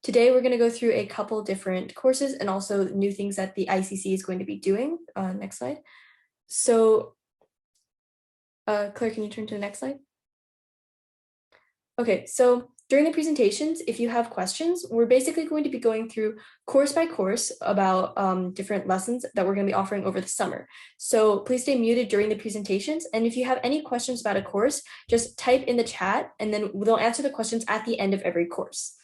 Today, we're going to go through a couple different courses and also new things that the ICC is going to be doing. Next slide. So, Claire, can you turn to the next slide? Okay, so during the presentations, if you have questions, we're basically going to be going through course by course about different lessons that we're going to be offering over the summer. So please stay muted during the presentations. And if you have any questions about a course, just type in the chat and then they'll answer the questions at the end of every course.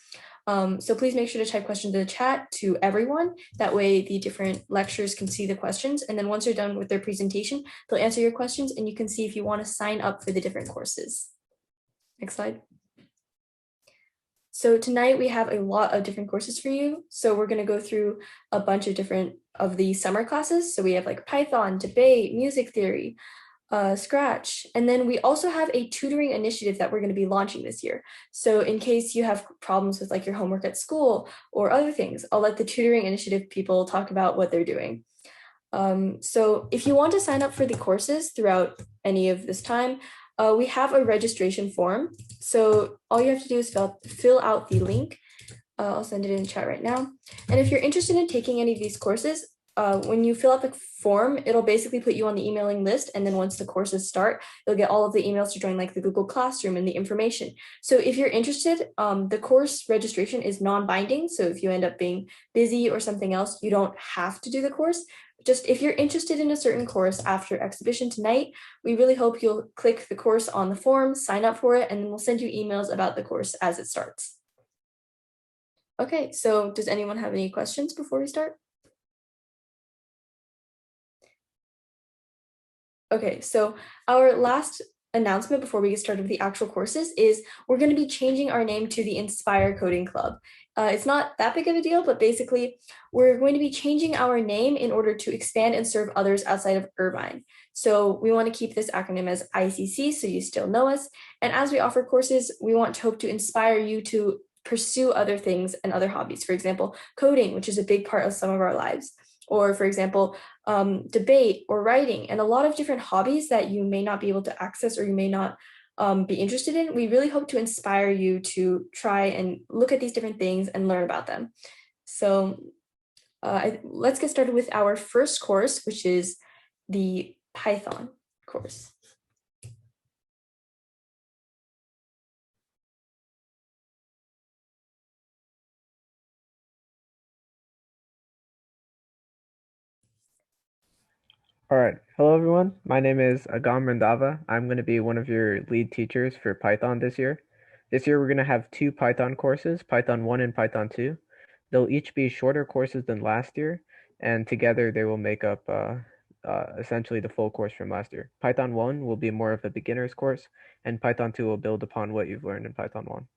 So please make sure to type questions in the chat to everyone. That way the different lecturers can see the questions. And then once they're done with their presentation, they'll answer your questions and you can see if you want to sign up for the different courses. Next slide. So tonight we have a lot of different courses for you. So we're going to go through a bunch of different of the summer classes. So we have like Python, debate, music theory, Scratch. And then we also have a tutoring initiative that we're going to be launching this year. So in case you have problems with like your homework at school or other things, I'll let the tutoring initiative people talk about what they're doing. So if you want to sign up for the courses throughout any of this time, we have a registration form. So all you have to do is fill out the link. I'll send it in the chat right now. And if you're interested in taking any of these courses, when you fill out the form, it'll basically put you on the emailing list. And then once the courses start, you'll get all of the emails to join like the Google Classroom and the information. So if you're interested, the course registration is non-binding. So if you end up being busy or something else, you don't have to do the course. Just if you're interested in a certain course after exhibition tonight, we really hope you'll click the course on the form, sign up for it, and then we'll send you emails about the course as it starts. Okay, so does anyone have any questions before we start? Okay, so our last announcement before we get started with the actual courses is we're going to be changing our name to the Inspire Coding Club. It's not that big of a deal, but basically we're going to be changing our name in order to expand and serve others outside of Irvine. So we want to keep this acronym as ICC so you still know us. And as we offer courses, we want to hope to inspire you to pursue other things and other hobbies. For example, coding, which is a big part of some of our lives. Or for example, debate or writing, and a lot of different hobbies that you may not be able to access or you may not be interested in. We really hope to inspire you to try and look at these different things and learn about them. So let's get started with our first course, which is the Python course. All right. Hello, everyone. My name is Agam Randava. I'm going to be one of your lead teachers for Python this year. This year, we're going to have two Python courses, Python 1 and Python 2. They'll each be shorter courses than last year, and together they will make up essentially the full course from last year. Python 1 will be more of a beginner's course, and Python 2 will build upon what you've learned in Python 1.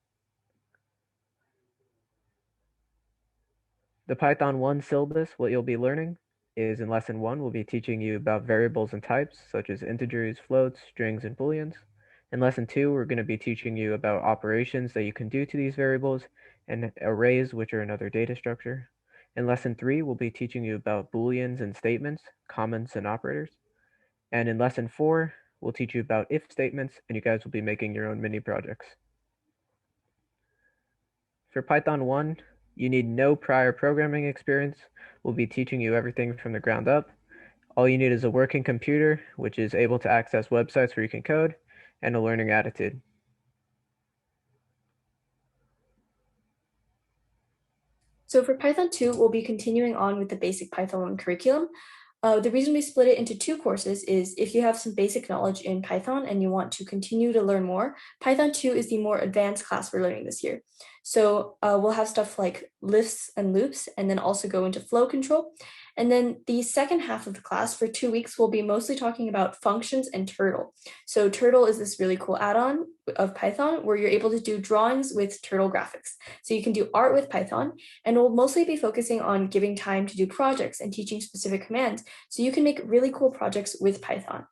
The Python 1 syllabus, what you'll be learning is in lesson 1, we'll be teaching you about variables and types, such as integers, floats, strings, and booleans. In lesson 2, we're going to be teaching you about operations that you can do to these variables, and arrays, which are another data structure. In lesson 3, we'll be teaching you about booleans and statements, comments, and operators. And in lesson 4, we'll teach you about if statements, and you guys will be making your own mini projects. For Python 1, you need no prior programming experience. We'll be teaching you everything from the ground up. All you need is a working computer, which is able to access websites where you can code, and a learning attitude. So for Python 2, we'll be continuing on with the basic Python 1 curriculum. The reason we split it into two courses is if you have some basic knowledge in Python and you want to continue to learn more, Python 2 is the more advanced class we're learning this year. So we'll have stuff like lifts and loops, and then also go into flow control. And then the second half of the class for 2 weeks, we'll be mostly talking about functions and Turtle. So Turtle is this really cool add-on of Python where you're able to do drawings with Turtle graphics. So you can do art with Python, and we'll mostly be focusing on giving time to do projects and teaching specific commands so you can make really cool projects with Python.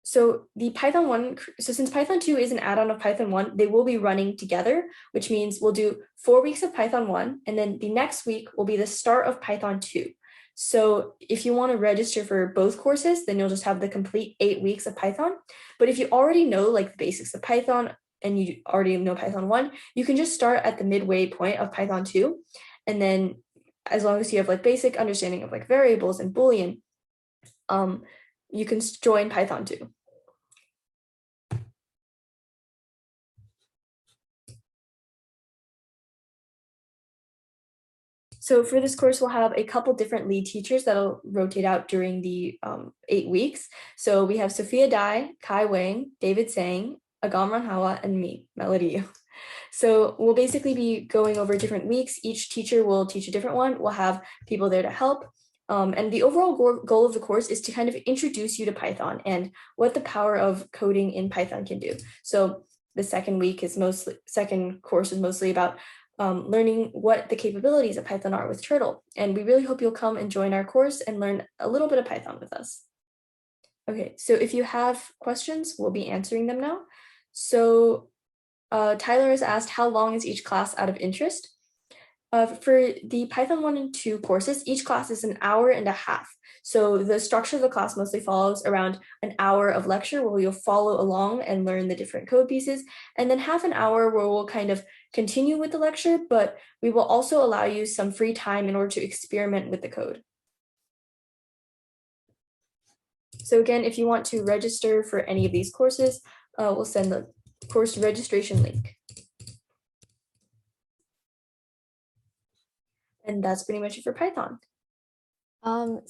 So the Python 1, so since Python 2 is an add-on of Python 1, they will be running together, which means we'll do 4 weeks of Python 1, and then the next week will be the start of Python 2. So if you want to register for both courses, then you'll just have the complete 8 weeks of Python. But if you already know like the basics of Python, and you already know Python 1, you can just start at the midway point of Python 2. And then as long as you have like basic understanding of like variables and Boolean, you can join Python 2. So for this course, we'll have a couple different lead teachers that'll rotate out during the 8 weeks. So we have Sophia Dai, Kai Wang, David Sang, Agam Ranhawa, and me, Melody. So we'll basically be going over different weeks. Each teacher will teach a different one. We'll have people there to help. And the overall goal of the course is to kind of introduce you to Python and what the power of coding in Python can do. So the second course is mostly about learning what the capabilities of Python are with Turtle. And we really hope you'll come and join our course and learn a little bit of Python with us. Okay, so if you have questions, we'll be answering them now. So Tyler has asked, how long is each class out of interest? For the Python 1 and 2 courses, each class is an hour and a half. So the structure of the class mostly follows around an hour of lecture where you'll follow along and learn the different code pieces, and then half an hour where we'll kind of continue with the lecture, but we will also allow you some free time in order to experiment with the code. So again, if you want to register for any of these courses, we'll send the course registration link. And that's pretty much it for Python.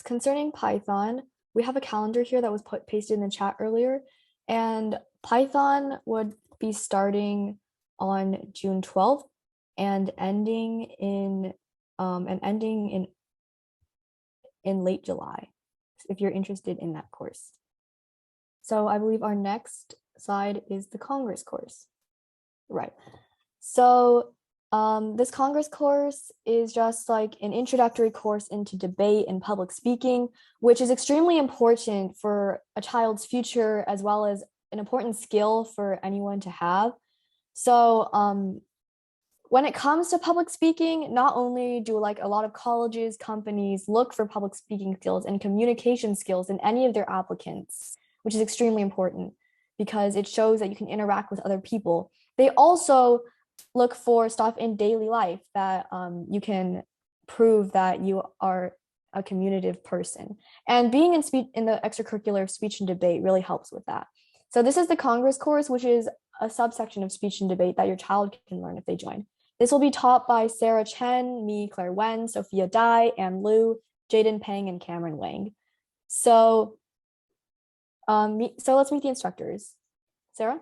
Concerning Python, we have a calendar here that was pasted in the chat earlier, and Python would be starting on June 12th and ending in late July, if you're interested in that course. So I believe our next slide is the Congress course. Right. So this Congress course is just like an introductory course into debate and public speaking, which is extremely important for a child's future, as well as an important skill for anyone to have. So when it comes to public speaking, not only do like a lot of colleges, companies look for public speaking skills and communication skills in any of their applicants, which is extremely important because it shows that you can interact with other people. They also look for stuff in daily life that you can prove that you are a communicative person. And being in the extracurricular speech and debate really helps with that. So this is the Congress course, which is a subsection of speech and debate that your child can learn if they join. This will be taught by Sarah Chen, me, Claire Wen, Sophia Dai, Anne Liu, Jaden Peng, and Cameron Wang. So let's meet the instructors. Sarah?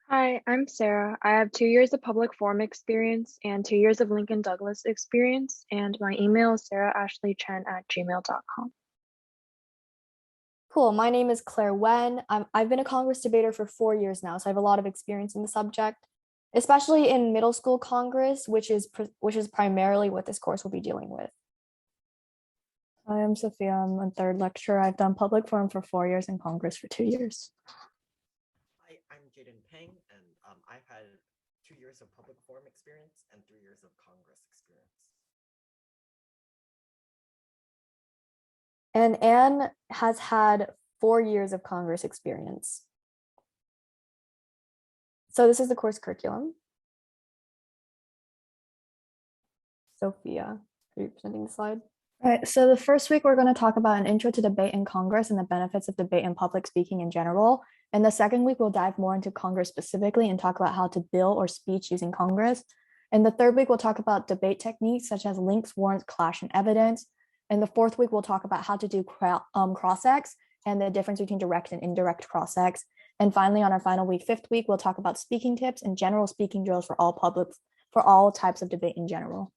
Hi, I'm Sarah. I have 2 years of public forum experience and 2 years of Lincoln Douglas experience, and my email is sarahashleychen@gmail.com. Cool. My name is Claire Wen. I've been a Congress debater for 4 years now, so I have a lot of experience in the subject, especially in middle school Congress, which is primarily what this course will be dealing with. I am Sophia. I'm a third lecturer. I've done public forum for 4 years and Congress for 2 years. Hi, I'm Jaden Peng, and I've had 2 years of public forum experience and 3 years of Congress experience. And Anne has had 4 years of Congress experience. So this is the course curriculum. Sophia, are you presenting the slide? Right, so the first week we're going to talk about an intro to debate in Congress and the benefits of debate and public speaking in general. And the second week we'll dive more into Congress specifically and talk about how to bill or speech using Congress. And the third week we'll talk about debate techniques such as links, warrants, clash, and evidence. And the fourth week we'll talk about how to do cross-ex and the difference between direct and indirect cross-ex. And finally, on our final week, fifth week, we'll talk about speaking tips and general speaking drills for all types of debate in general.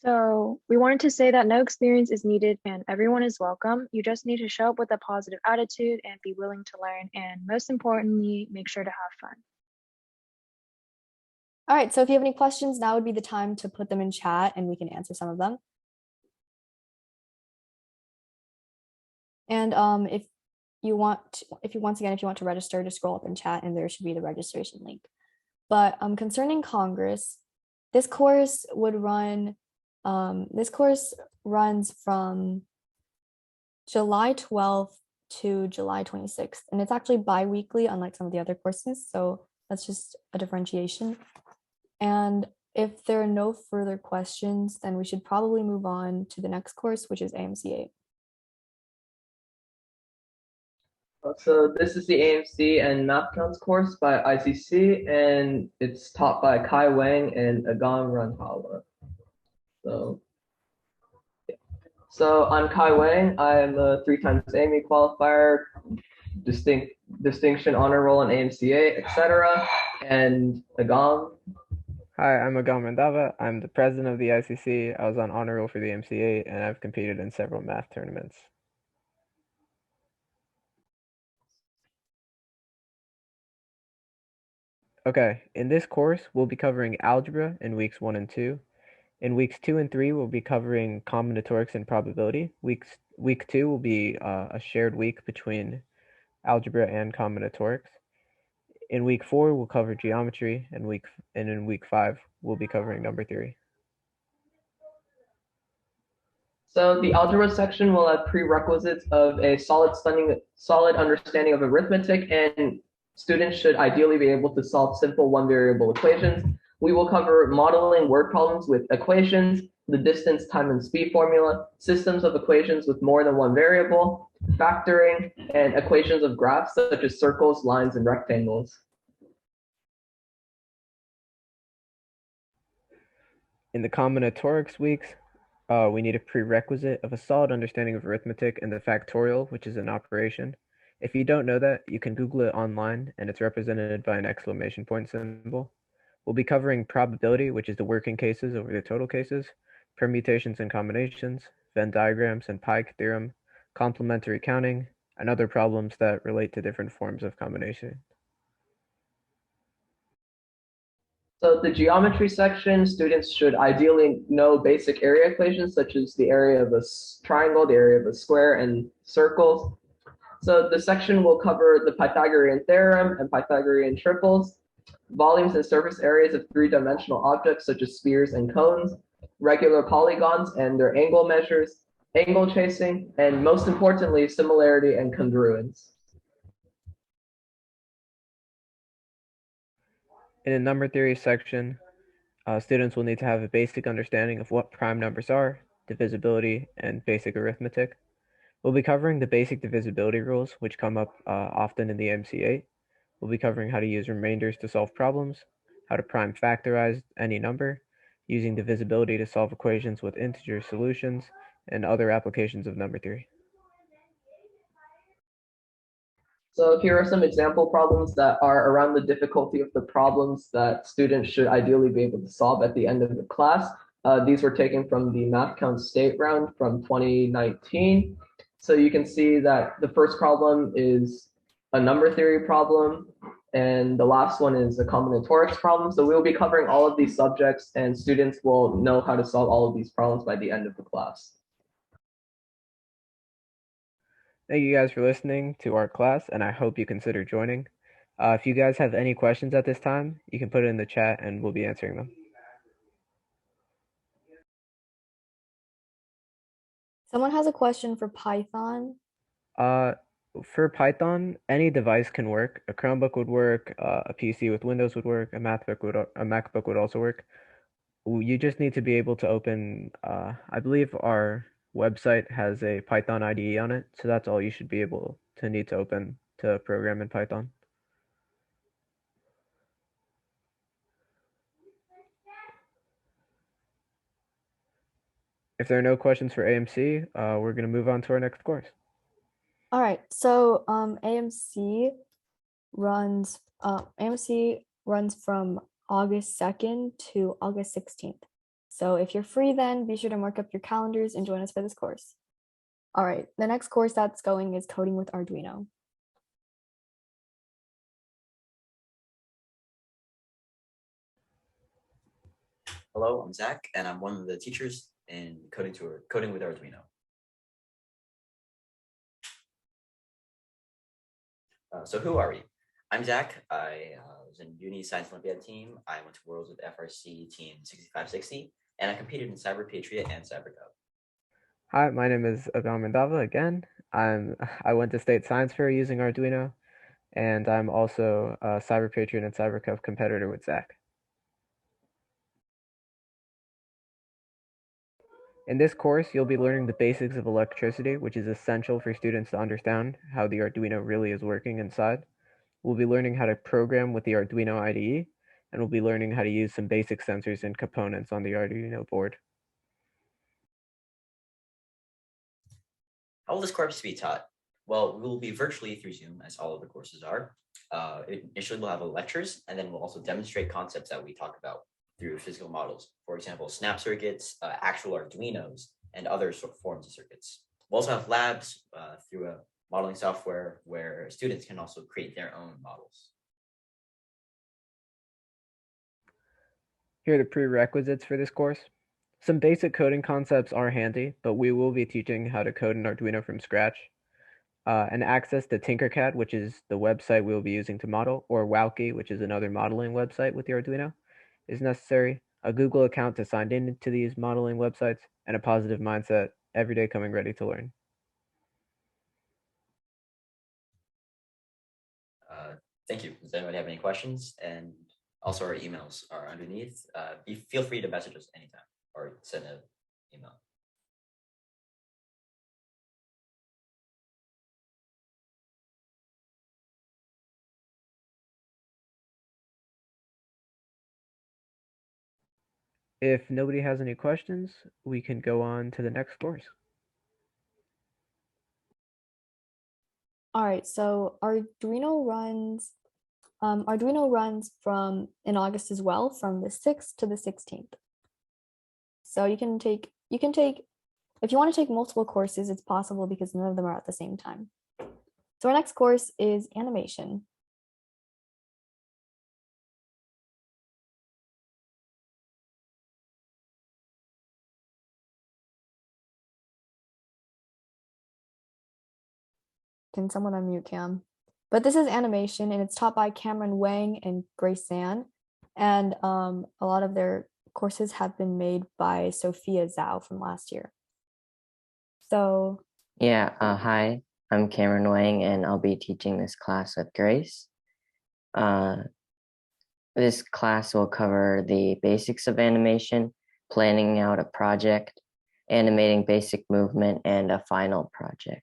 So we wanted to say that no experience is needed and everyone is welcome. You just need to show up with a positive attitude and be willing to learn. And most importantly, make sure to have fun. All right, so if you have any questions, now would be the time to put them in chat and we can answer some of them. And if you want to register, just scroll up in chat and there should be the registration link. But concerning Congress, this course runs from July 12th to July 26th. And it's actually bi-weekly, unlike some of the other courses. So that's just a differentiation. And if there are no further questions, then we should probably move on to the next course, which is AMC 8. So this is the AMC and Math Counts course by ICC, and it's taught by Kai Wang and Agam Ranhala. So I'm Kai Wang. I'm a 3x AME qualifier, distinction honor roll in AMCA, etc. And Agam. Hi, I'm Agam Randava. I'm the president of the ICC. I was on honor roll for the MCA, and I've competed in several math tournaments. Okay, in this course, we'll be covering algebra in weeks 1 and 2. In weeks 2 and 3, we'll be covering combinatorics and probability. Week 2 will be a shared week between algebra and combinatorics. In week 4, we'll cover geometry, and in week 5, we'll be covering number theory. So the algebra section will have prerequisites of a solid understanding of arithmetic, and students should ideally be able to solve simple one variable equations. We will cover modeling word problems with equations, the distance, time, and speed formula, systems of equations with more than one variable, factoring, and equations of graphs such as circles, lines, and rectangles. In the combinatorics weeks, we need a prerequisite of a solid understanding of arithmetic and the factorial, which is an operation. If you don't know that, you can Google it online, and it's represented by an exclamation point symbol. We'll be covering probability, which is the working cases over the total cases, permutations and combinations, Venn diagrams and Pike theorem, complementary counting, and other problems that relate to different forms of combination. So the geometry section, students should ideally know basic area equations such as the area of a triangle, the area of a square, and circles. So the section will cover the Pythagorean theorem and Pythagorean triples, volumes and surface areas of three-dimensional objects such as spheres and cones, regular polygons and their angle measures, angle chasing, and most importantly, similarity and congruence. In the number theory section, students will need to have a basic understanding of what prime numbers are, divisibility, and basic arithmetic. We'll be covering the basic divisibility rules, which come up often in the MC8. We'll be covering how to use remainders to solve problems, how to prime factorize any number, using divisibility to solve equations with integer solutions, and other applications of number theory. So here are some example problems that are around the difficulty of the problems that students should ideally be able to solve at the end of the class. These were taken from the Math Count State round from 2019. So you can see that the first problem is a number theory problem, and the last one is a combinatorics problem. So we'll be covering all of these subjects, and students will know how to solve all of these problems by the end of the class. Thank you guys for listening to our class, and I hope you consider joining. If you guys have any questions at this time, you can put it in the chat and we'll be answering them. Someone has a question for Python. For Python, any device can work. A Chromebook would work, a PC with Windows would work, a MacBook would also work. You just need to be able to open, I believe our website has a Python IDE on it, so that's all you should be able to need to open to program in Python. If there are no questions for AMC, we're going to move on to our next course. All right, so AMC runs from August 2nd to August 16th. So if you're free then, be sure to mark up your calendars and join us for this course. All right, the next course that's going is coding with Arduino. Hello, I'm Zach, and I'm one of the teachers in coding with Arduino. So who are we? I'm Zach. I was in Uni Science Olympiad team. I went to Worlds with FRC team 6560, and I competed in Cyber Patriot and Cyber Cub. Hi, my name is Agam Mandava again. I went to State Science Fair using Arduino, and I'm also a Cyber Patron and CyberCuff competitor with Zach. In this course, you'll be learning the basics of electricity, which is essential for students to understand how the Arduino really is working inside. We'll be learning how to program with the Arduino IDE, and we'll be learning how to use some basic sensors and components on the Arduino board. How will this course be taught? Well, we will be virtually through Zoom, as all of the courses are. Initially, we'll have lectures, and then we'll also demonstrate concepts that we talk about through physical models. For example, snap circuits, actual Arduinos, and other forms of circuits. We'll also have labs through a modeling software where students can also create their own models. Here are the prerequisites for this course. Some basic coding concepts are handy, but we will be teaching how to code an Arduino from scratch. And access to Tinkercad, which is the website we will be using to model, or Wowkey, which is another modeling website with the Arduino, is necessary. A Google account to sign into these modeling websites, and a positive mindset, every day coming ready to learn. Thank you. Does anybody have any questions? And also our emails are underneath. Feel free to message us anytime or send an email. If nobody has any questions, we can go on to the next course. All right, so Arduino runs from in August as well, from the 6th to the 16th. So you can take if you want to take multiple courses, it's possible because none of them are at the same time. So our next course is animation. Can someone unmute Cam? But this is animation, and it's taught by Cameron Wang and Grace Zan. And a lot of their courses have been made by Sophia Zhao from last year. So yeah, hi, I'm Cameron Wang, and I'll be teaching this class with Grace. This class will cover the basics of animation, planning out a project, animating basic movement, and a final project.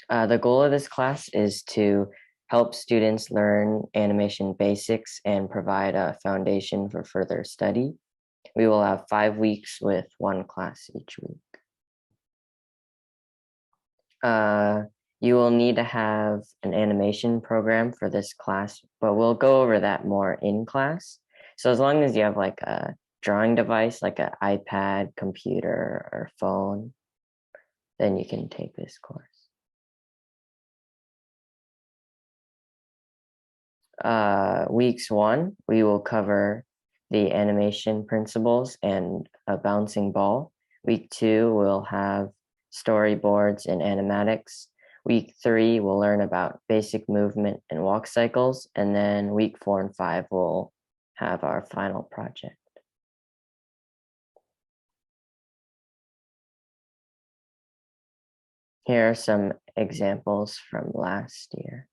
The goal of this class is to help students learn animation basics and provide a foundation for further study. We will have 5 weeks with 1 class each week. You will need to have an animation program for this class, but we'll go over that more in class. So as long as you have like a drawing device, like an iPad, computer, or phone, then you can take this course. Weeks 1, we will cover the animation principles and a bouncing ball. Week 2, we'll have storyboards and animatics. Week 3, we'll learn about basic movement and walk cycles. And then week 4 and 5, we'll have our final project. Here are some examples from last year.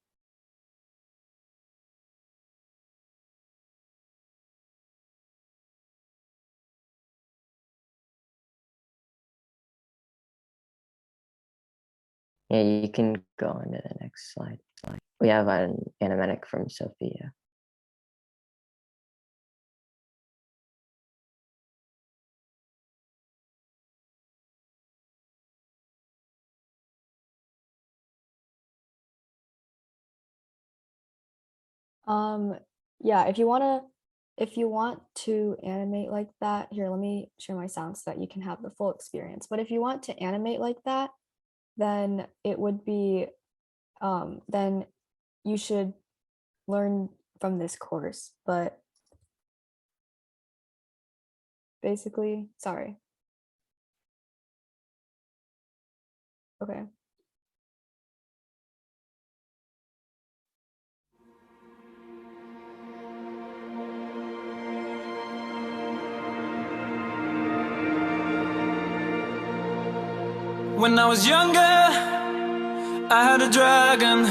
Yeah, you can go on to the next slide. We have an animatic from Sophia. Yeah, if you want to animate like that, here, let me share my sound so that you can have the full experience. But if you want to animate like that, then it would be, then you should learn from this course. But basically, sorry. Okay. When I was younger, I had a dragon.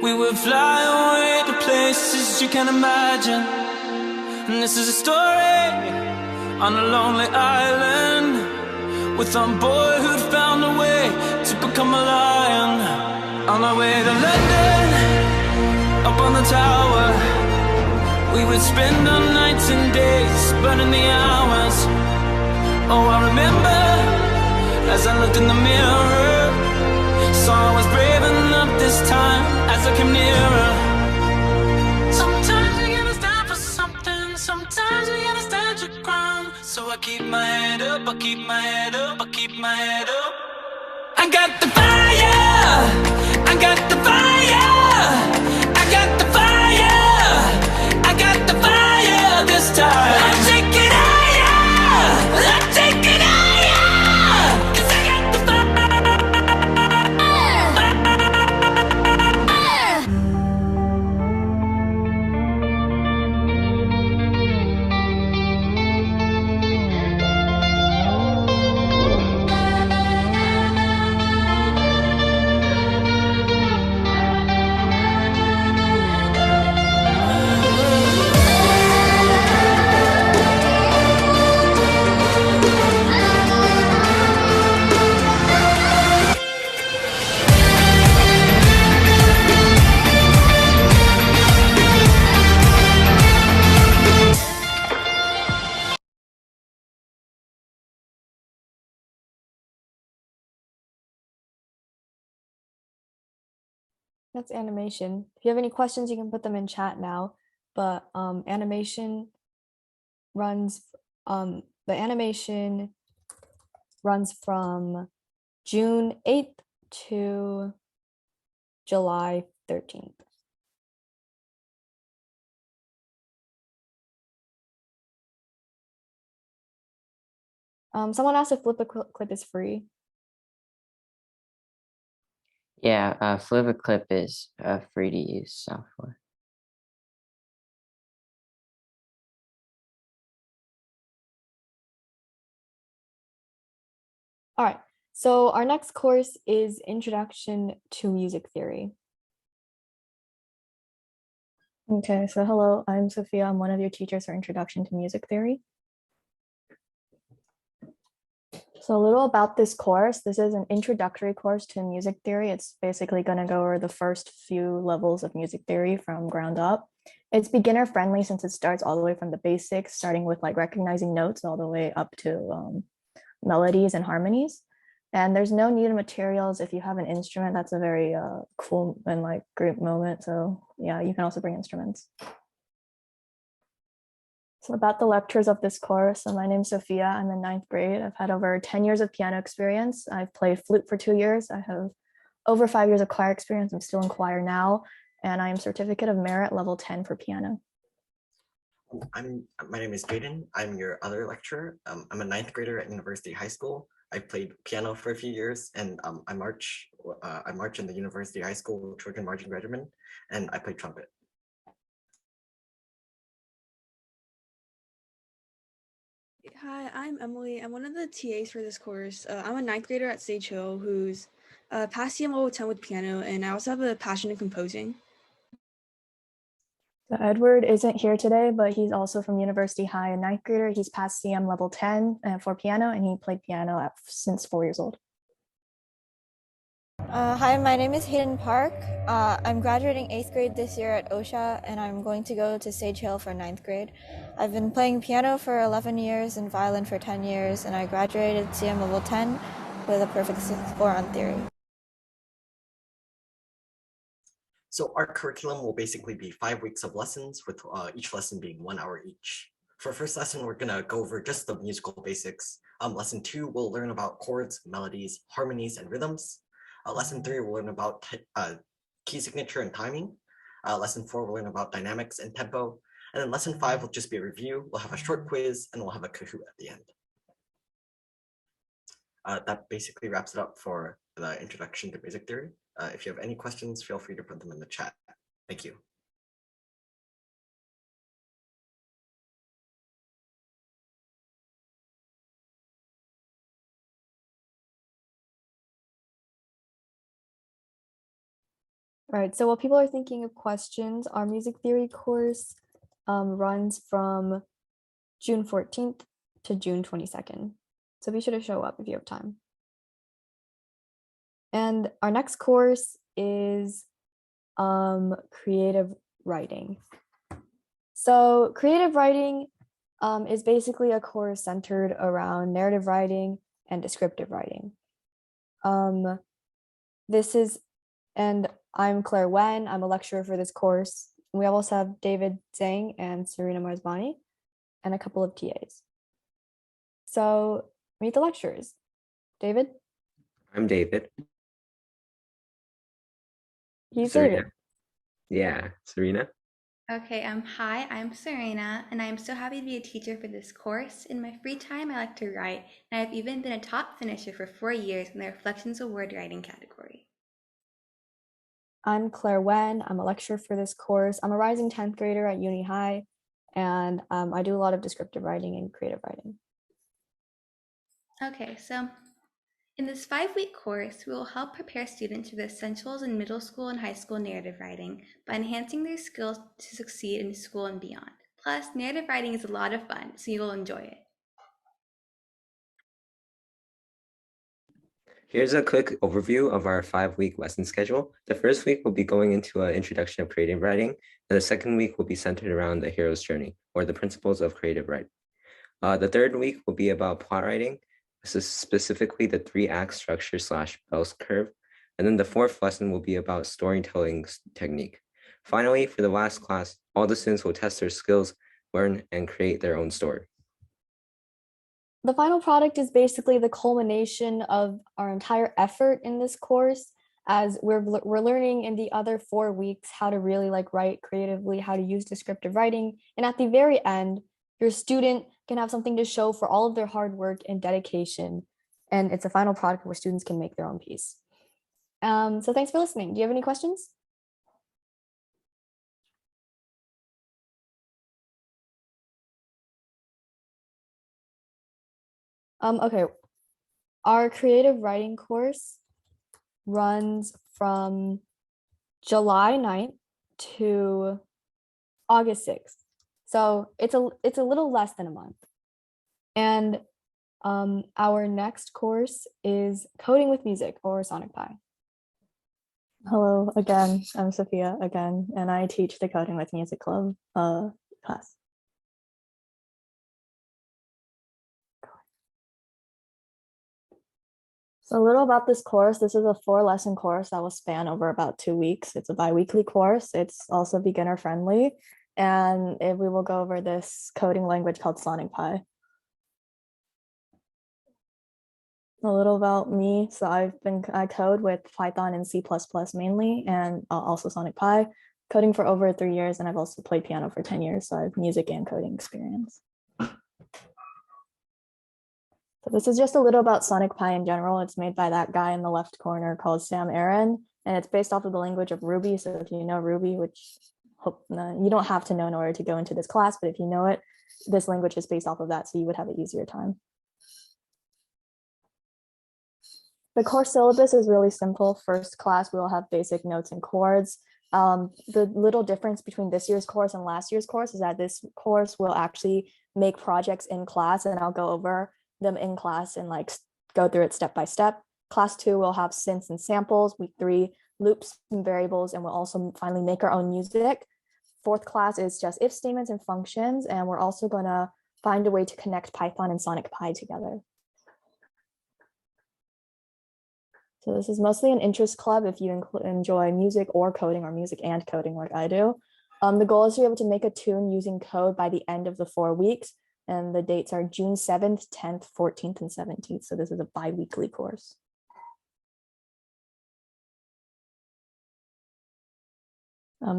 We would fly away to places you can't imagine. And this is a story on a lonely island with some boy who'd found a way to become a lion. On our way to London, up on the tower, we would spend our nights and days burning the hours. Oh, I remember as I looked in the mirror, saw I was brave enough this time as I came nearer. Sometimes you gotta stand for something, sometimes you gotta stand your ground. So I keep my head up, I keep my head up, I keep my head up. I got the fire, I got the fire, I got the fire, I got the fire this time. I'm taking higher, I'm taking higher, 'cause I got the fire. That's animation. If you have any questions, you can put them in chat now. But animation runs the animation runs from June 8th to July 13th. Someone asked if Flip a Clip is free. Yeah, Flip a Clip is free to use software. All right, so our next course is Introduction to Music Theory. Okay, so hello, I'm Sophia. I'm one of your teachers for Introduction to Music Theory. So a little about this course. This is an introductory course to music theory. It's basically going to go over the first few levels of music theory from ground up. It's beginner friendly since it starts all the way from the basics, starting with like recognizing notes all the way up to melodies and harmonies. And there's no needed materials. If you have an instrument, that's a very cool and like great moment. So yeah, you can also bring instruments. So about the lectures of this course, so my name's Sophia. I'm in 9th grade. I've had over 10 years of piano experience. I've played flute for 2 years. I have over 5 years of choir experience. I'm still in choir now, and I am Certificate of Merit level 10 for piano. My name is Jaden. I'm your other lecturer. I'm a 9th grader at University High School. I played piano for a few years, and I march in the University High School Children Marching Regiment, and I play trumpet. Hi, I'm Emily. I'm one of the TAs for this course. I'm a 9th grader at Sage Hill who's passed CM level 10 with piano, and I also have a passion in composing. So Edward isn't here today, but he's also from University High, a 9th grader. He's passed CM level 10 for piano, and he played piano since 4 years old. Hi, my name is Hayden Park. I'm graduating 8th grade this year at OSHA, and I'm going to go to Sage Hill for 9th grade. I've been playing piano for 11 years and violin for 10 years, and I graduated CM level 10 with a perfect score on theory. So our curriculum will basically be 5 weeks of lessons, with each lesson being 1 hour each. For first lesson, we're gonna go over just the musical basics. Lesson 2, we'll learn about chords, melodies, harmonies, and rhythms. Lesson 3, we'll learn about key signature and timing. Lesson 4, we'll learn about dynamics and tempo. And then lesson 5 will just be a review. We'll have a short quiz, and we'll have a Kahoot at the end. That basically wraps it up for the introduction to music theory. If you have any questions, feel free to put them in the chat. Thank you. All right, so while people are thinking of questions, our music theory course runs from June 14th to June 22nd. So be sure to show up if you have time. And our next course is creative writing. So creative writing is basically a course centered around narrative writing and descriptive writing. And I'm Claire Wen. I'm a lecturer for this course. We also have David Zhang and Serena Marzbani and a couple of TAs. So meet the lecturers. David? I'm David. He's Serena. David. Yeah, Serena. Okay, hi, I'm Serena, and I'm so happy to be a teacher for this course. In my free time, I like to write, and I've even been a top finisher for 4 years in the Reflections Award writing category. I'm Claire Wen. I'm a lecturer for this course. I'm a rising 10th grader at Uni High, and I do a lot of descriptive writing and creative writing. Okay, so in this 5-week course, we will help prepare students for the essentials in middle school and high school narrative writing by enhancing their skills to succeed in school and beyond. Plus, narrative writing is a lot of fun, so you will enjoy it. Here's a quick overview of our 5-week lesson schedule. The first week will be going into an introduction of creative writing, and the second week will be centered around the hero's journey, or the principles of creative writing. The third week will be about plot writing. This is specifically the 3-act structure / bell curve. And then the fourth lesson will be about storytelling technique. Finally, for the last class, all the students will test their skills, learn, and create their own story. The final product is basically the culmination of our entire effort in this course, as we're learning in the other 4 weeks how to really write creatively, how to use descriptive writing. And at the very end, your student can have something to show for all of their hard work and dedication. And it's a final product where students can make their own piece. So thanks for listening. Do you have any questions? Okay, our creative writing course runs from July 9th to August 6th. So it's a little less than a month. And our next course is Coding with Music, or Sonic Pi. Hello again, I'm Sophia again, and I teach the Coding with Music Club class. So a little about this course. This is a 4-lesson course that will span over about 2 weeks. It's a bi-weekly course. It's also beginner friendly. And we will go over this coding language called Sonic Pi. A little about me. So I code with Python and C++ mainly, and also Sonic Pi. Coding for over 3 years, and I've also played piano for 10 years. So I have music and coding experience. So this is just a little about Sonic Pi in general. It's made by that guy in the left corner called Sam Aaron, and it's based off of the language of Ruby. So if you know Ruby, which you don't have to know in order to go into this class, but if you know it, this language is based off of that, so you would have an easier time. The course syllabus is really simple. First class, we will have basic notes and chords. The little difference between this year's course and last year's course is that this course will actually make projects in class, and I'll go over them in class and go through it step by step. Class 2 will have synths and samples. Week 3, loops and variables, and we'll also finally make our own music. 4th class is just if statements and functions, and we're also going to find a way to connect Python and Sonic Pi together. So this is mostly an interest club if you enjoy music or coding, or music and coding like I do. The goal is to be able to make a tune using code by the end of the 4 weeks. And the dates are June 7th, 10th, 14th, and 17th. So this is a bi-weekly course.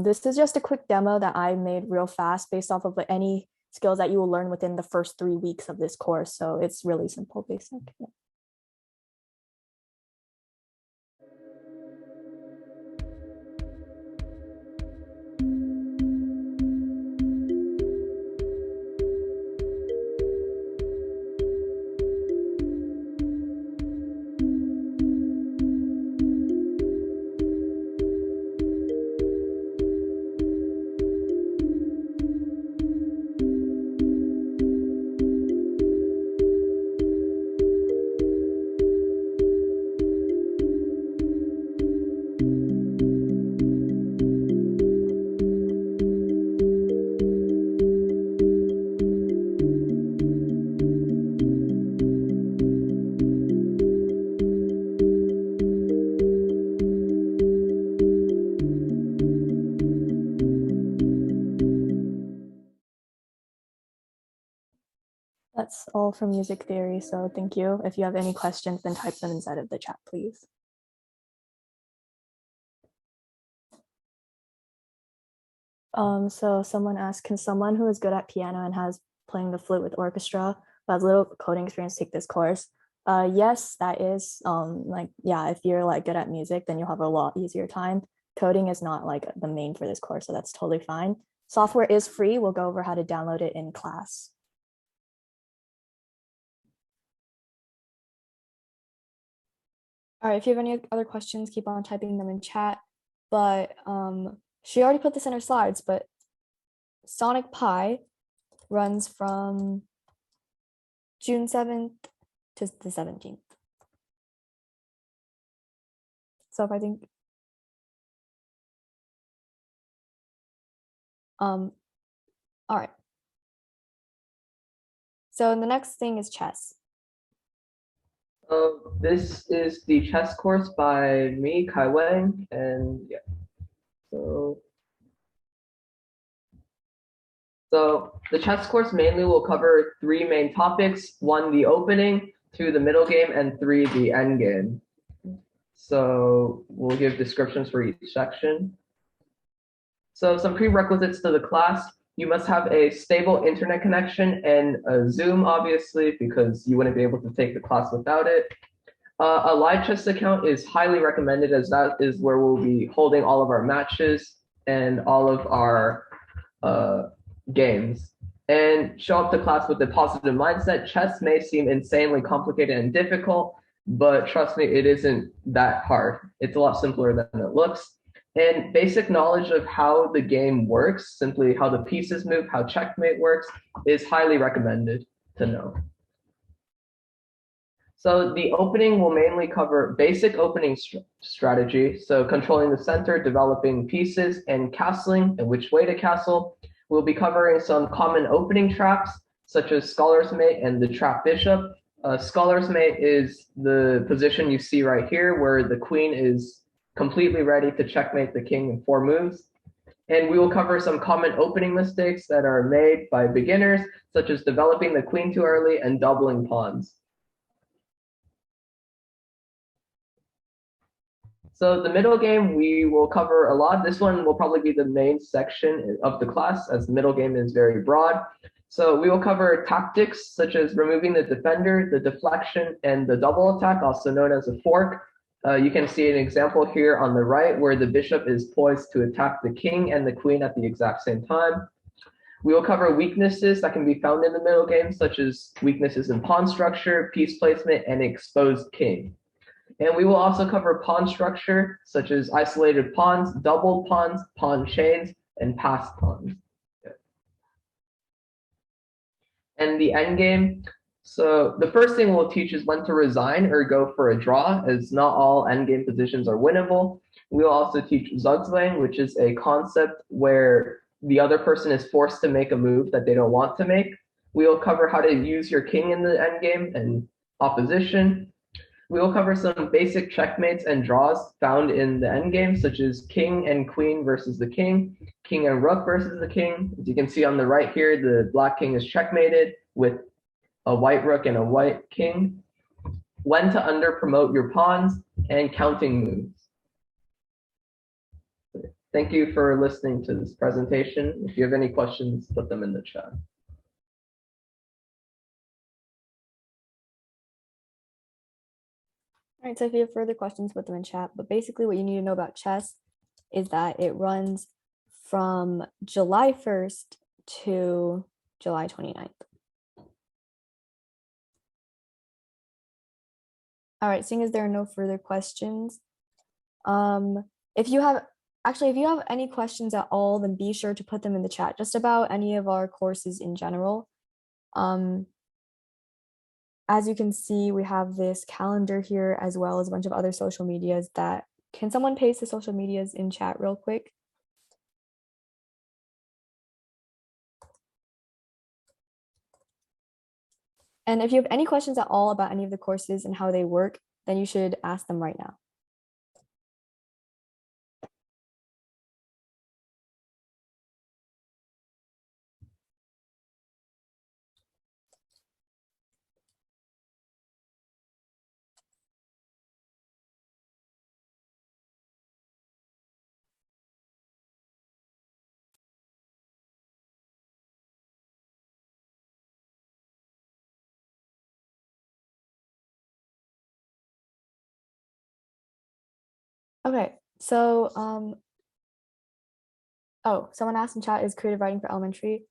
This is just a quick demo that I made real fast based off of any skills that you will learn within the first 3 weeks of this course. So it's really simple, basic. Yeah. that's all from music theory. So thank you. If you have any questions, then type them inside of the chat, please. So someone asked, can someone who is good at piano and has playing the flute with orchestra but has little coding experience take this course? Yes, that is yeah, if you're like good at music, then you'll have a lot easier time. Coding is not like the main for this course, so that's totally fine. Software is free. We'll go over how to download it in class. All right, if you have any other questions, keep on typing them in chat. But she already put this in her slides, but Sonic Pi runs from June 7th to the 17th. So if I think, all right. So the next thing is chess. This is the chess course by me, Kai Wang, and yeah. So the chess course mainly will cover 3 main topics: 1, the opening; 2, the middle game; and 3, the end game. So we'll give descriptions for each section. So some prerequisites to the class: you must have a stable internet connection and a Zoom, obviously, because you wouldn't be able to take the class without it. A live chess account is highly recommended, as that is where we'll be holding all of our matches and all of our games. And show up to class with a positive mindset. Chess may seem insanely complicated and difficult, but trust me, it isn't that hard. It's a lot simpler than it looks. And basic knowledge of how the game works, simply how the pieces move, how checkmate works, is highly recommended to know. So the opening will mainly cover basic opening strategy, so controlling the center, developing pieces, and castling, and which way to castle. We'll be covering some common opening traps, such as Scholar's Mate and the Trap Bishop. Scholar's Mate is the position you see right here, where the queen is completely ready to checkmate the king in 4 moves. And we will cover some common opening mistakes that are made by beginners, such as developing the queen too early and doubling pawns. So the middle game, we will cover a lot. This one will probably be the main section of the class, as the middle game is very broad. So we will cover tactics such as removing the defender, the deflection, and the double attack, also known as a fork. You can see an example here on the right where the bishop is poised to attack the king and the queen at the exact same time. We will cover weaknesses that can be found in the middle game, such as weaknesses in pawn structure, piece placement, and exposed king. And we will also cover pawn structure, such as isolated pawns, doubled pawns, pawn chains, and passed pawns. And the end game. So the first thing we'll teach is when to resign or go for a draw, as not all endgame positions are winnable. We'll also teach Zugzwang, which is a concept where the other person is forced to make a move that they don't want to make. We'll cover how to use your king in the endgame and opposition. We will cover some basic checkmates and draws found in the endgame, such as king and queen versus the king and rook versus the king. As you can see on the right here, the black king is checkmated with a white rook and a white king. When to under promote your pawns, and counting moves. Thank you for listening to this presentation. If you have any questions, put them in the chat. All right, so if you have further questions, put them in chat. But basically what you need to know about chess is that it runs from July 1st to July 29th. All right, seeing as there are no further questions, if you have any questions at all, then be sure to put them in the chat, just about any of our courses in general. As you can see, we have this calendar here, as well as a bunch of other social medias that, can someone paste the social medias in chat real quick? And if you have any questions at all about any of the courses and how they work, then you should ask them right now. Okay, so oh, someone asked in chat, is creative writing for elementary?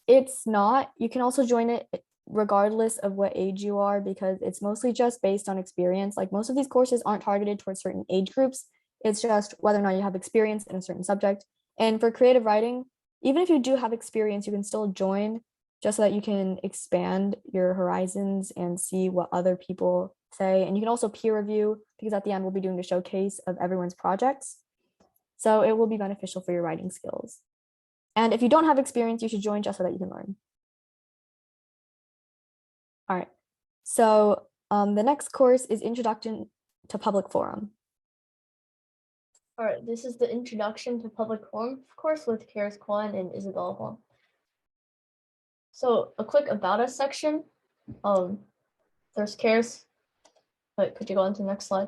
It's not. You can also join it regardless of what age you are, because it's mostly just based on experience. Like most of these courses aren't targeted towards certain age groups. It's just whether or not you have experience in a certain subject. And for creative writing, even if you do have experience, you can still join just so that you can expand your horizons and see what other people say. And you can also peer review, because at the end we'll be doing a showcase of everyone's projects. So it will be beneficial for your writing skills. And if you don't have experience, you should join just so that you can learn. All right, so the next course is Introduction to Public Forum. All right, this is the Introduction to Public Forum course with Karis Kwan and Isabella Huang. So a quick about us section. There's Karis, but could you go on to the next slide?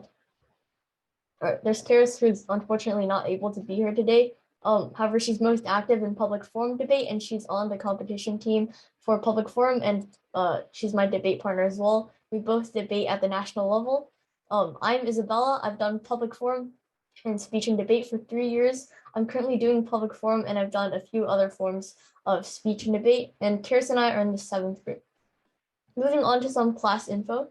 All right, there's Karis, who's unfortunately not able to be here today. However, she's most active in public forum debate, and she's on the competition team for public forum, and she's my debate partner as well. We both debate at the national level. I'm Isabella. I've done public forum and speech and debate for 3 years. I'm currently doing public forum, and I've done a few other forms of speech and debate, and Karis and I are in the 7th group. Moving on to some class info.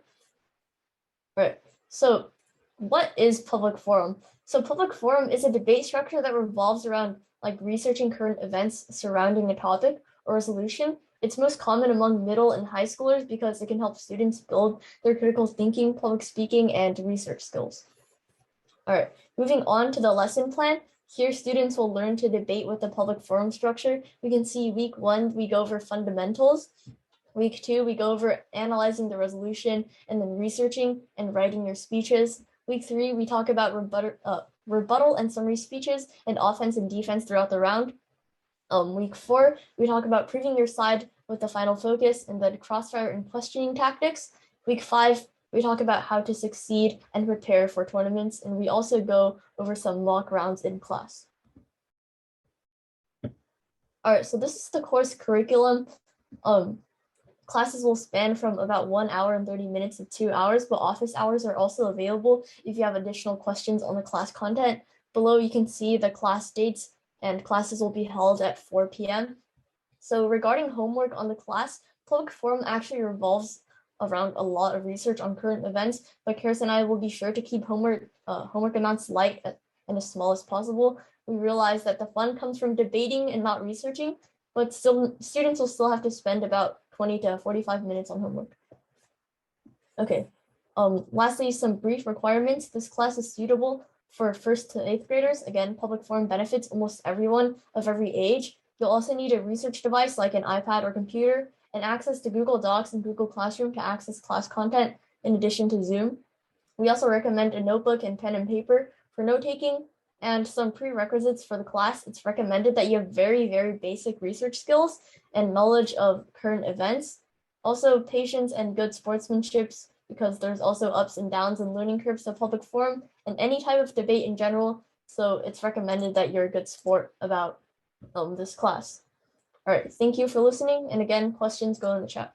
Right, so what is public forum? So public forum is a debate structure that revolves around like researching current events surrounding a topic or a solution. It's most common among middle and high schoolers because it can help students build their critical thinking, public speaking, and research skills. All right, moving on to the lesson plan. Here, students will learn to debate with the public forum structure. We can see week 1, we go over fundamentals. Week 2, we go over analyzing the resolution and then researching and writing your speeches. Week 3, we talk about rebuttal and summary speeches and offense and defense throughout the round. Week 4, we talk about proving your side with the final focus and then crossfire and questioning tactics. Week 5, we talk about how to succeed and prepare for tournaments, and we also go over some mock rounds in class. All right, so this is the course curriculum. Classes will span from about 1 hour and 30 minutes to 2 hours, but office hours are also available if you have additional questions on the class content. Below, you can see the class dates, and classes will be held at 4 p.m. So regarding homework on the class, public forum actually revolves around a lot of research on current events, but Karis and I will be sure to keep homework amounts light and as small as possible. We realize that the fun comes from debating and not researching, but still, students will still have to spend about 20 to 45 minutes on homework. Okay, lastly, some brief requirements. This class is suitable for 1st to 8th graders. Again, public forum benefits almost everyone of every age. You'll also need a research device like an iPad or computer, and access to Google Docs and Google Classroom to access class content in addition to Zoom. We also recommend a notebook and pen and paper for note-taking, and some prerequisites for the class. It's recommended that you have very, very basic research skills and knowledge of current events. Also, patience and good sportsmanship, because there's also ups and downs and learning curves of public forum and any type of debate in general. So it's recommended that you're a good sport about this class. All right, thank you for listening. And again, questions go in the chat.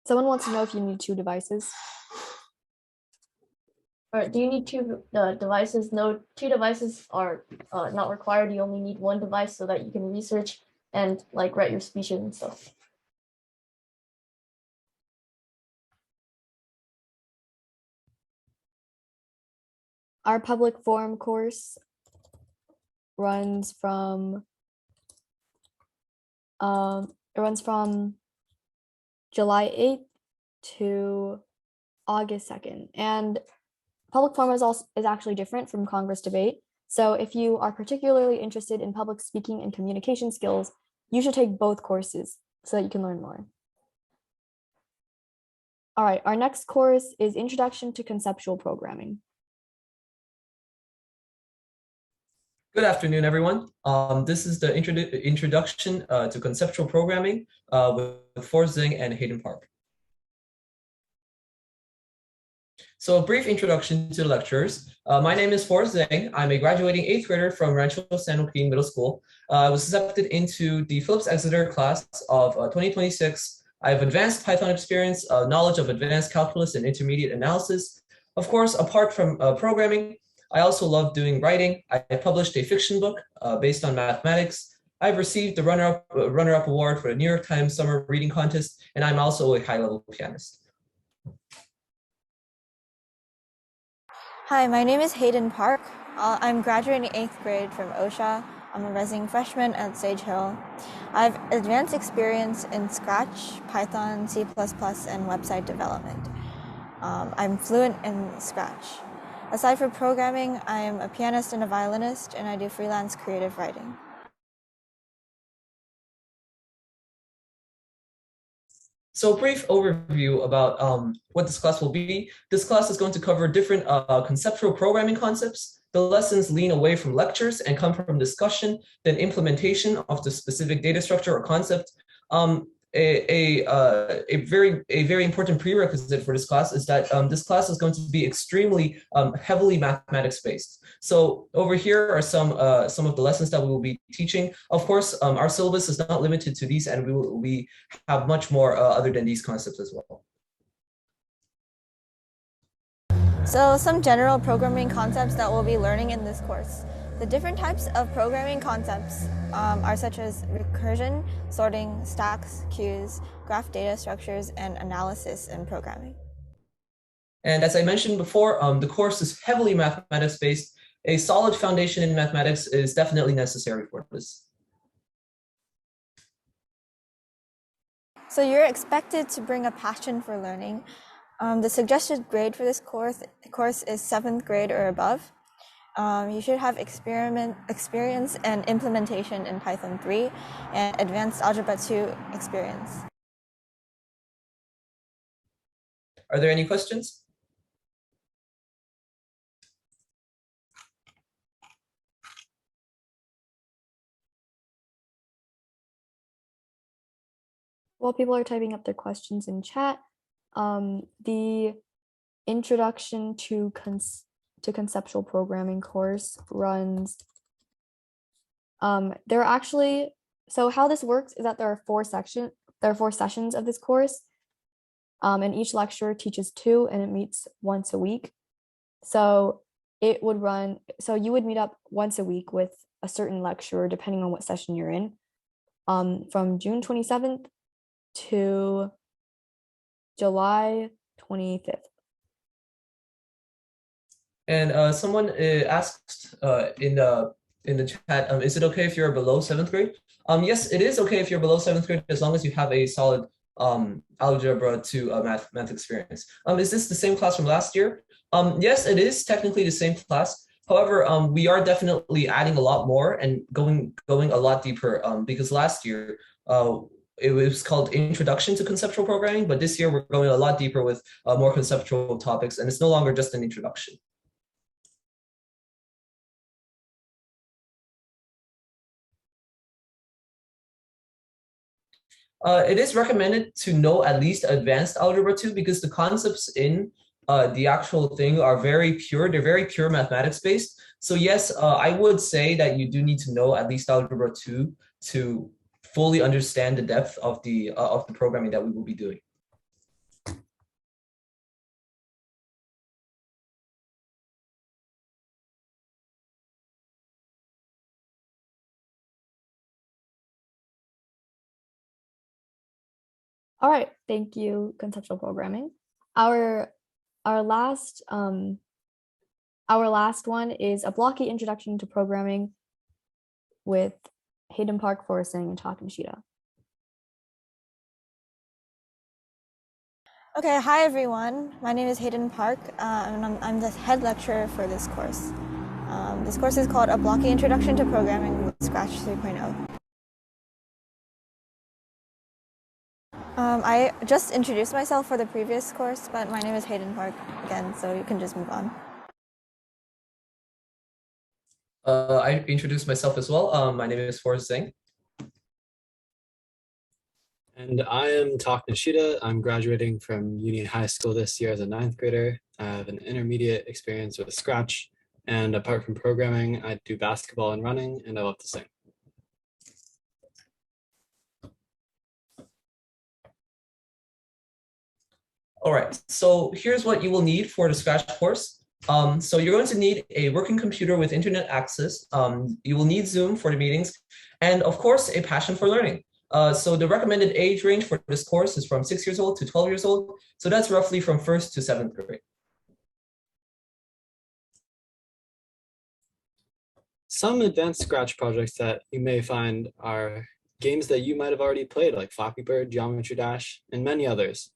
Someone wants to know if you need 2 devices. All right, do you need 2 devices? No, 2 devices are not required. You only need 1 device so that you can research and like write your speeches and stuff. Our public forum course runs from July 8th to August 2nd, and public forum is actually different from Congress debate. So if you are particularly interested in public speaking and communication skills, you should take both courses so that you can learn more. All right, our next course is Introduction to Conceptual Programming. Good afternoon, everyone. This is the introduction to conceptual programming with Forrest Zing and Hayden Park. So a brief introduction to the lecturers. My name is Forrest Zhang. I'm a graduating 8th grader from Rancho San Joaquin Middle School. I was accepted into the Phillips Exeter class of 2026. I have advanced Python experience, knowledge of advanced calculus and intermediate analysis. Of course, apart from programming, I also love doing writing. I published a fiction book based on mathematics. I've received the runner-up award for the New York Times Summer Reading Contest, and I'm also a high-level pianist. Hi, my name is Hayden Park. I'm graduating 8th grade from OSHA. I'm a resident freshman at Sage Hill. I have advanced experience in Scratch, Python, C++, and website development. I'm fluent in Scratch. Aside from programming, I am a pianist and a violinist, and I do freelance creative writing. So a brief overview about what this class will be. This class is going to cover different conceptual programming concepts. The lessons lean away from lectures and come from discussion, then implementation of the specific data structure or concept. A very important prerequisite for this class is that this class is going to be extremely heavily mathematics based. So over here are some of the lessons that we will be teaching. Of course, our syllabus is not limited to these, and we have much more other than these concepts as well. So some general programming concepts that we'll be learning in this course. The different types of programming concepts are such as recursion, sorting, stacks, queues, graph data structures, and analysis in programming. And as I mentioned before, the course is heavily mathematics based. A solid foundation in mathematics is definitely necessary for this. So you're expected to bring a passion for learning. The suggested grade for this course is 7th grade or above. You should have experience and implementation in Python 3 and advanced algebra 2 experience. Are there any questions? While people are typing up their questions in chat, the introduction to conceptual programming course runs. There are actually, so how this works is that there are four sessions of this course, and each lecturer teaches 2, and it meets once a week. So it would run. So you would meet up once a week with a certain lecturer, depending on what session you're in, from June 27th to July 25th. And someone asked in the chat, is it okay if you're below 7th grade? Yes, it is okay if you're below 7th grade as long as you have a solid algebra 2 math experience. Is this the same class from last year? Yes, it is technically the same class. However, we are definitely adding a lot more and going a lot deeper because last year it was called Introduction to Conceptual Programming, but this year we're going a lot deeper with more conceptual topics, and it's no longer just an introduction. It is recommended to know at least advanced algebra 2 because the concepts in the actual thing are very pure. They're very pure mathematics based. So yes, I would say that you do need to know at least algebra 2 to fully understand the depth of the programming that we will be doing. All right, thank you, conceptual programming. Our last one is a blocky introduction to programming with Hayden Park, Forrest Zhang, and Takashita. Okay, hi everyone. My name is Hayden Park, and I'm the head lecturer for this course. This course is called A Blocky Introduction to Programming with Scratch 3.0. I just introduced myself for the previous course, but my name is Hayden Park again, so you can just move on. I introduced myself as well. My name is Forrest Zhang. And I am Tak Nishida. I'm graduating from Union High School this year as a 9th grader. I have an intermediate experience with Scratch, and apart from programming, I do basketball and running, and I love to sing. All right, so here's what you will need for the Scratch course. So you're going to need a working computer with internet access. You will need Zoom for the meetings, and of course, a passion for learning. So the recommended age range for this course is from 6 years old to 12 years old. So that's roughly from 1st to 7th grade. Some advanced Scratch projects that you may find are games that you might have already played, like Flappy Bird, Geometry Dash, and many others.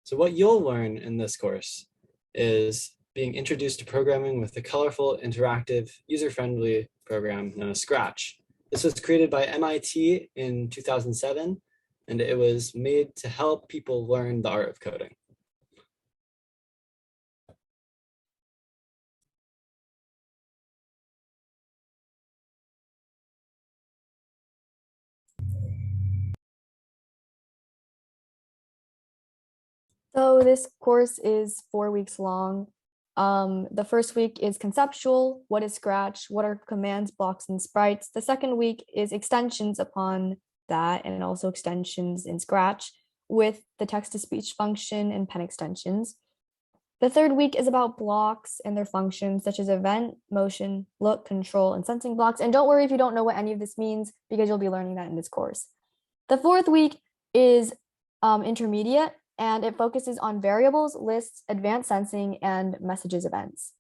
So what you'll learn in this course is being introduced to programming with a colorful, interactive, user-friendly program known as Scratch. This was created by MIT in 2007, and it was made to help people learn the art of coding. So this course is 4 weeks long. The first week is conceptual, what is Scratch, what are commands, blocks, and sprites. The second week is extensions upon that, and also extensions in Scratch with the text-to-speech function and pen extensions. The third week is about blocks and their functions, such as event, motion, look, control, and sensing blocks. And don't worry if you don't know what any of this means, because you'll be learning that in this course. The fourth week is intermediate, and it focuses on variables, lists, advanced sensing, and messages events.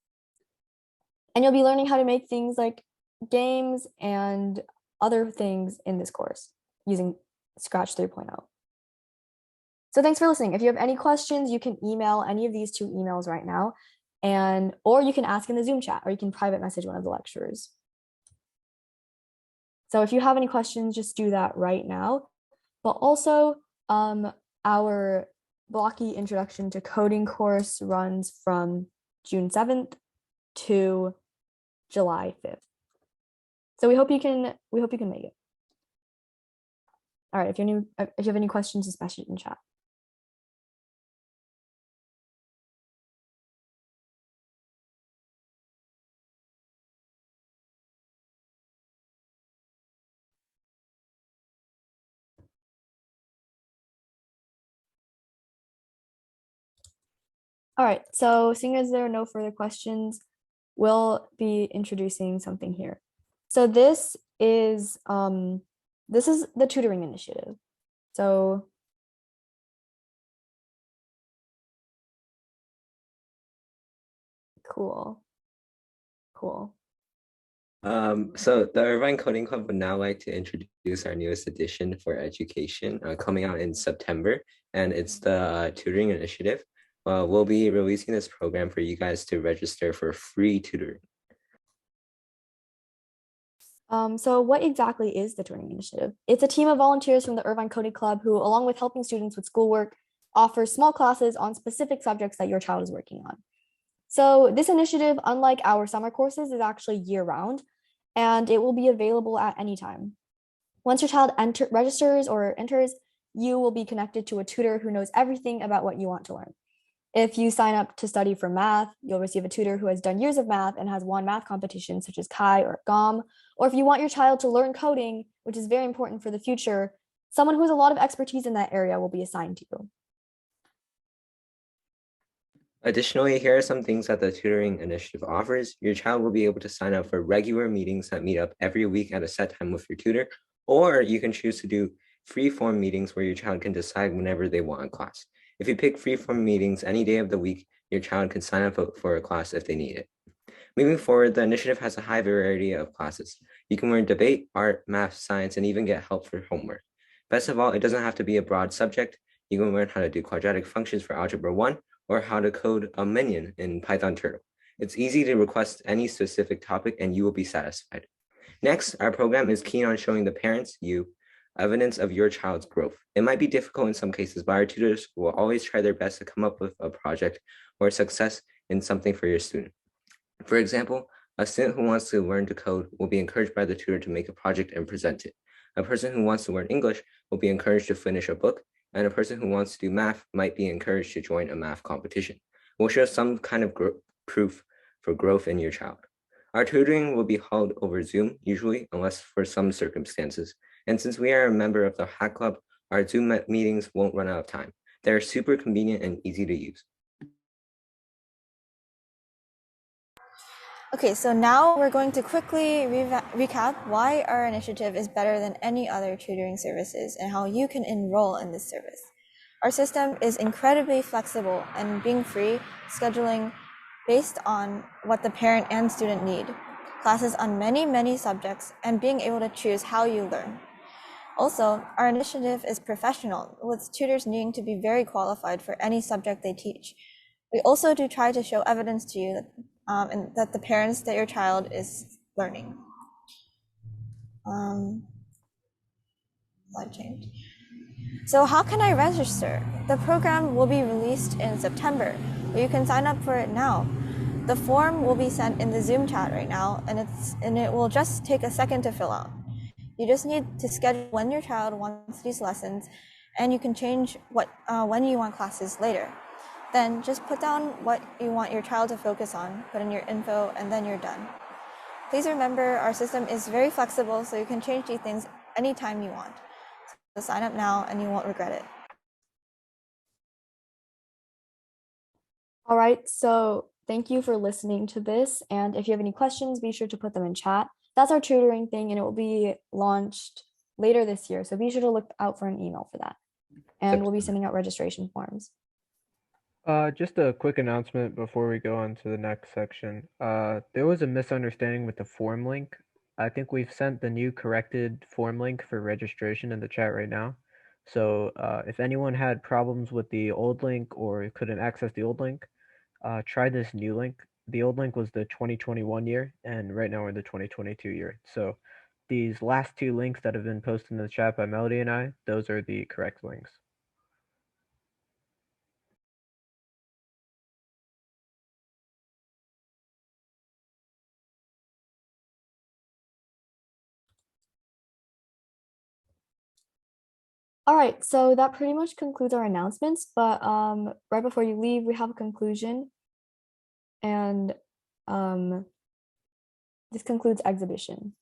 And you'll be learning how to make things like games and other things in this course using Scratch 3.0. So thanks for listening. If you have any questions, you can email any of these 2 emails right now, or you can ask in the Zoom chat, or you can private message one of the lecturers. So if you have any questions, just do that right now. But also, our blocky introduction to coding course runs from June 7th to July 5th. So we hope you can make it. All right, if you have any questions, just message it in chat. All right, so seeing as there are no further questions, we'll be introducing something here. So this is the tutoring initiative. So cool. So the Irvine Coding Club would now like to introduce our newest edition for education coming out in September, and it's the tutoring initiative. We'll be releasing this program for you guys to register for free tutoring. So what exactly is the tutoring initiative? It's a team of volunteers from the Irvine Coding Club who, along with helping students with schoolwork, offer small classes on specific subjects that your child is working on. So this initiative, unlike our summer courses, is actually year-round, and it will be available at any time. Once your child registers or enters, you will be connected to a tutor who knows everything about what you want to learn. If you sign up to study for math, you'll receive a tutor who has done years of math and has won math competitions such as Chi or GOM. Or if you want your child to learn coding, which is very important for the future, someone who has a lot of expertise in that area will be assigned to you. Additionally, here are some things that the tutoring initiative offers. Your child will be able to sign up for regular meetings that meet up every week at a set time with your tutor, or you can choose to do free-form meetings where your child can decide whenever they want a class. If you pick free-form meetings any day of the week, your child can sign up for a class if they need it. Moving forward, the initiative has a high variety of classes. You can learn debate, art, math, science, and even get help for homework. Best of all, it doesn't have to be a broad subject. You can learn how to do quadratic functions for Algebra 1 or how to code a minion in Python Turtle. It's easy to request any specific topic and you will be satisfied. Next, our program is keen on showing the parents, evidence of your child's growth. It might be difficult in some cases, but our tutors will always try their best to come up with a project or success in something for your student. For example, a student who wants to learn to code will be encouraged by the tutor to make a project and present it. A person who wants to learn English will be encouraged to finish a book, and a person who wants to do math might be encouraged to join a math competition. We'll show some kind of proof for growth in your child. Our tutoring will be held over Zoom, usually, unless for some circumstances. And since we are a member of the Hack Club, our Zoom meetings won't run out of time. They're super convenient and easy to use. Okay, so now we're going to quickly recap why our initiative is better than any other tutoring services and how you can enroll in this service. Our system is incredibly flexible and being free, scheduling based on what the parent and student need, classes on many subjects, and being able to choose how you learn. Also, our initiative is professional, with tutors needing to be very qualified for any subject they teach. We also do try to show evidence to you and that the parents that your child is learning. Slide change. So how can I register? The program will be released in September, but you can sign up for it now. The form will be sent in the Zoom chat right now, and it will just take a second to fill out. You just need to schedule when your child wants these lessons, and you can change when you want classes later. Then just put down what you want your child to focus on, put in your info, and then you're done. Please remember our system is very flexible, so you can change these things anytime you want. So sign up now and you won't regret it. All right, so thank you for listening to this. And if you have any questions, be sure to put them in chat. That's our tutoring thing, and it will be launched later this year. So be sure to look out for an email for that. And we'll be sending out registration forms. Just a quick announcement before we go on to the next section. There was a misunderstanding with the form link. I think we've sent the new corrected form link for registration in the chat right now. So if anyone had problems with the old link or couldn't access the old link, try this new link. The old link was the 2021 year, and right now we're in the 2022 year. So these last two links that have been posted in the chat by Melody and I, those are the correct links. All right, so that pretty much concludes our announcements, but right before you leave, we have a conclusion. And this concludes exhibition.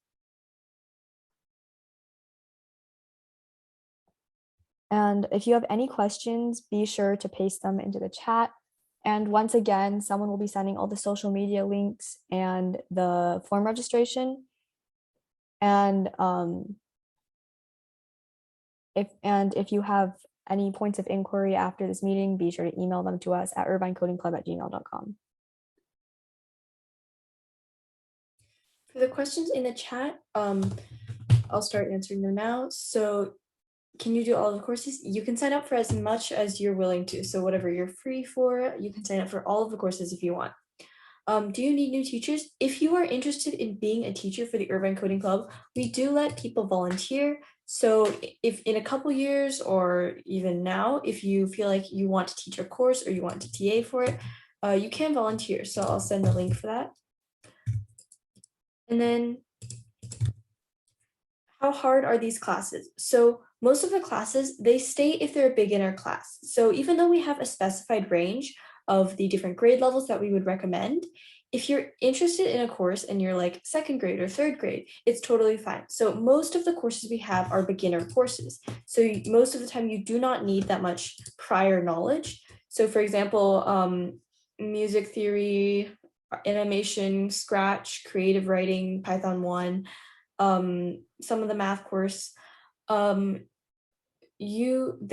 And if you have any questions, be sure to paste them into the chat. And once again, someone will be sending all the social media links and the form registration. And if you have any points of inquiry after this meeting, be sure to email them to us at irvinecodingclub@gmail.com. For the questions in the chat, I'll start answering them now. So can you do all the courses? You can sign up for as much as you're willing to. So whatever you're free for, you can sign up for all of the courses if you want. Do you need new teachers? If you are interested in being a teacher for the Irvine Coding Club, we do let people volunteer. So if in a couple years or even now, if you feel like you want to teach a course or you want to TA for it, you can volunteer. So I'll send the link for that. And then how hard are these classes? So most of the classes, they stay if they're a beginner class. So even though we have a specified range of the different grade levels that we would recommend, if you're interested in a course and you're like second grade or third grade, it's totally fine. So most of the courses we have are beginner courses. So most of the time you do not need that much prior knowledge. So for example, music theory, animation, Scratch, creative writing, Python 1, some of the math course, they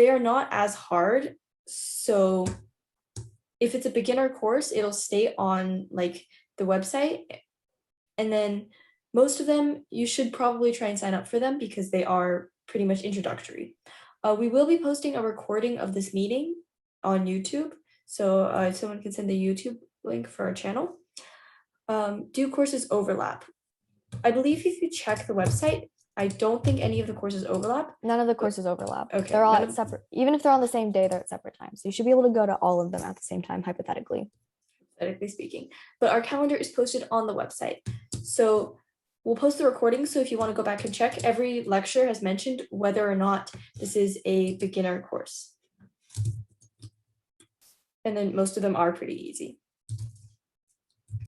are not as hard. So if it's a beginner course, it'll stay on like the website. And then most of them, you should probably try and sign up for them because they are pretty much introductory. We will be posting a recording of this meeting on YouTube. So someone can send the YouTube link for our channel. Do courses overlap? I believe if you check the website, I don't think any of the courses overlap. None of the courses overlap. Okay. They're all at separate, even if they're on the same day, they're at separate times. So you should be able to go to all of them at the same time, hypothetically. Hypothetically speaking. But our calendar is posted on the website. So We'll post the recording, so if you want to go back and check, every lecture has mentioned whether or not this is a beginner course. And then most of them are pretty easy.